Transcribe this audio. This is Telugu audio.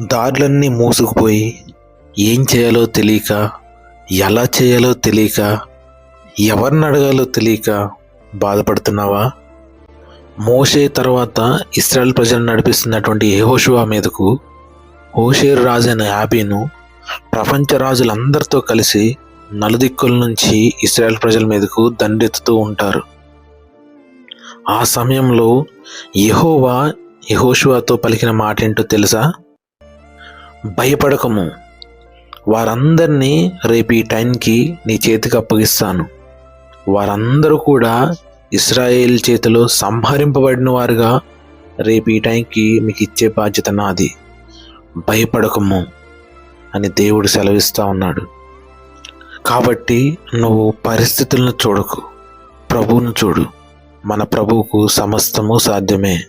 దారులన్నీ మూసుకుపోయి ఏం చేయాలో తెలియక, ఎలా చేయాలో తెలియక, ఎవరిని అడగాలో తెలియక బాధపడుతున్నావా? మోషే తర్వాత ఇశ్రాయేల్ ప్రజలను నడిపిస్తున్నటువంటి యెహోషువ మీదకు హోషేరు రాజైన యాబీను ప్రపంచ రాజులందరితో కలిసి నలుదిక్కుల నుంచి ఇశ్రాయేల్ ప్రజల మీదకు దండెత్తుతూ ఉంటారు. ఆ సమయంలో యెహోవా యెహోషువతో పలికిన మాట ఏంటో తెలుసా? భయపడకము, వారందరినీ రేపు ఈ టైంకి నీ చేతికి అప్పగిస్తాను. వారందరూ కూడా ఇశ్రాయేల్ చేతిలో సంహరింపబడిన వారుగా రేపు ఈ టైంకి మీకు ఇచ్చే బాధ్యత నాది. భయపడకము అని దేవుడు సెలవిస్తూ ఉన్నాడు. కాబట్టి నువ్వు పరిస్థితులను చూడకు, ప్రభువును చూడు. మన ప్రభువుకు సమస్తము సాధ్యమే.